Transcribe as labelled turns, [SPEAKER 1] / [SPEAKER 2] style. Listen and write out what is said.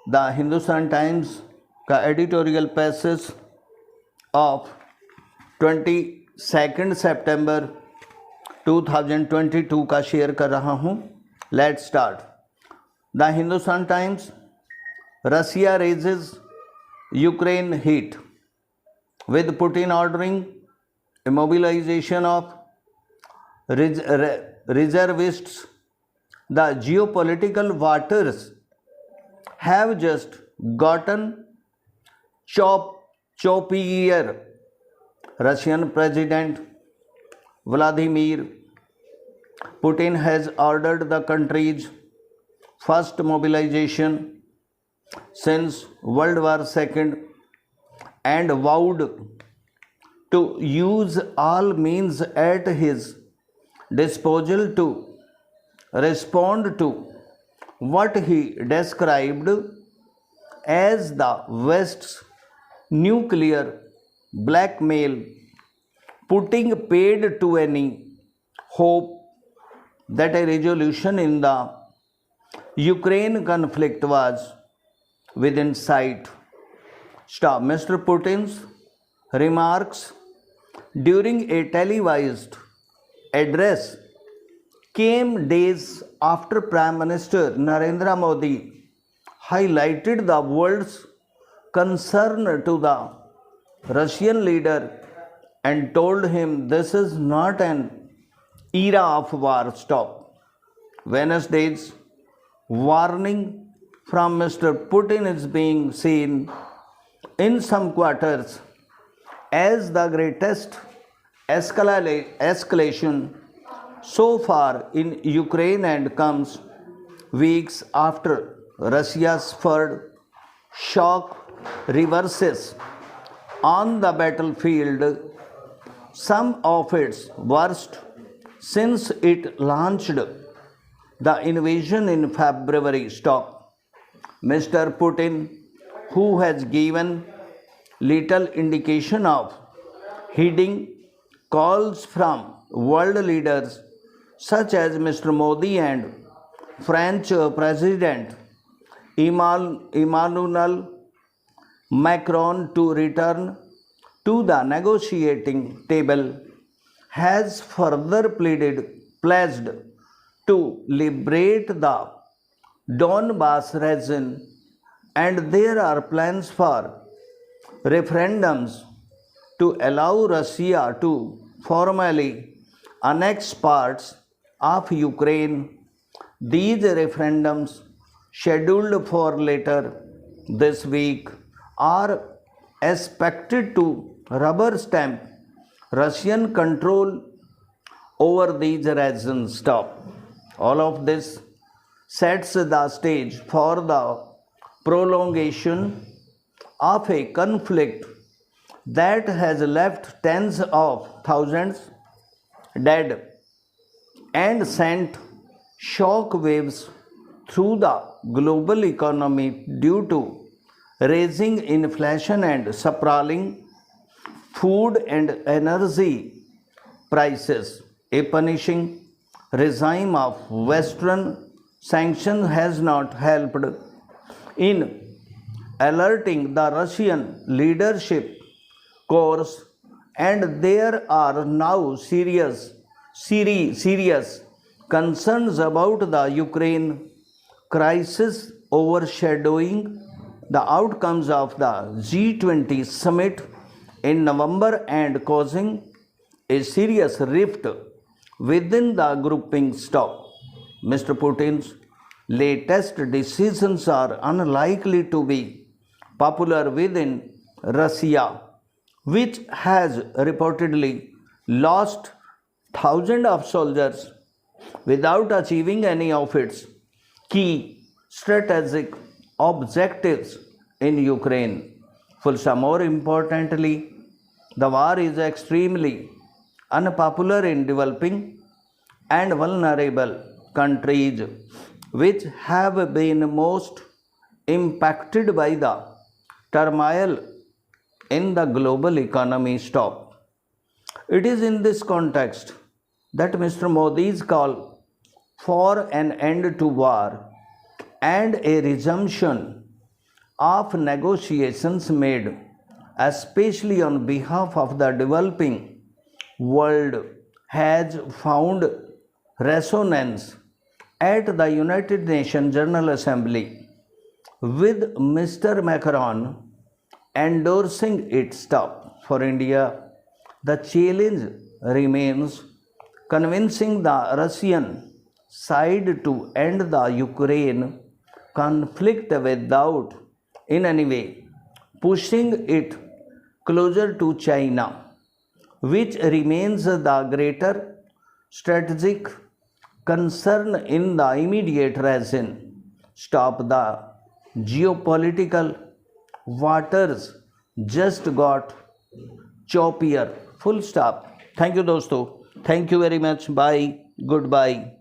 [SPEAKER 1] The Hindustan Times का editorial passage of 22 सितंबर 2022 का शेयर कर रहा हूँ. Let's start. The Hindustan Times. Russia raises Ukraine heat with Putin ordering immobilization of reservists. The geopolitical waters have just gotten choppier. Russian President Vladimir Putin has ordered the country's first mobilization since World War II and vowed to use all means at his disposal to respond to what he described as the West's nuclear blackmail, putting paid to any hope that a resolution in the Ukraine conflict was within sight. Stop. Mr. Putin's remarks during a televised address came days after Prime Minister Narendra Modi highlighted the world's concern to the Russian leader and told him this is not an era of war. Stop. Wednesday's warning from Mr. Putin is being seen in some quarters as the greatest escalation so far in Ukraine and comes weeks after Russia's third shock reverses on the battlefield, some of its worst since it launched the invasion in February. Stop. Mr. Putin, who has given little indication of heeding calls from world leaders such as Mr. Modi and French President Emmanuel Macron to return to the negotiating table, has further pledged to liberate the Donbas region, and there are plans for referendums to allow Russia to formally annex parts of Ukraine. These referendums, scheduled for later this week, are expected to rubber stamp Russian control over these regions. Stop. All of this sets the stage for the prolongation of a conflict that has left tens of thousands dead and sent shock waves through the global economy due to rising inflation and sprawling food and energy prices. A punishing regime of Western sanctions has not helped in alerting the Russian leadership course, and there are now serious concerns about the Ukraine crisis overshadowing the outcomes of the G20 summit in November and causing a serious rift within the grouping. Stop. Mr. Putin's latest decisions are unlikely to be popular within Russia, which has reportedly lost thousands of soldiers without achieving any of its key strategic objectives in Ukraine. More importantly, the war is extremely unpopular in developing and vulnerable countries, which have been most impacted by the turmoil in the global economy. Stop. It is in this context that Mr. Modi's call for an end to war and a resumption of negotiations made, especially on behalf of the developing world, has found resonance at the United Nations General Assembly, with Mr. Macron endorsing its stop. For India, the challenge remains convincing the Russian side to end the Ukraine conflict without in any way pushing it closer to China, which remains the greater strategic concern in the immediate region. Stop the geopolitical waters just got choppier. Full stop. Thank you दोस्तों. Thank you very much. Bye. Goodbye.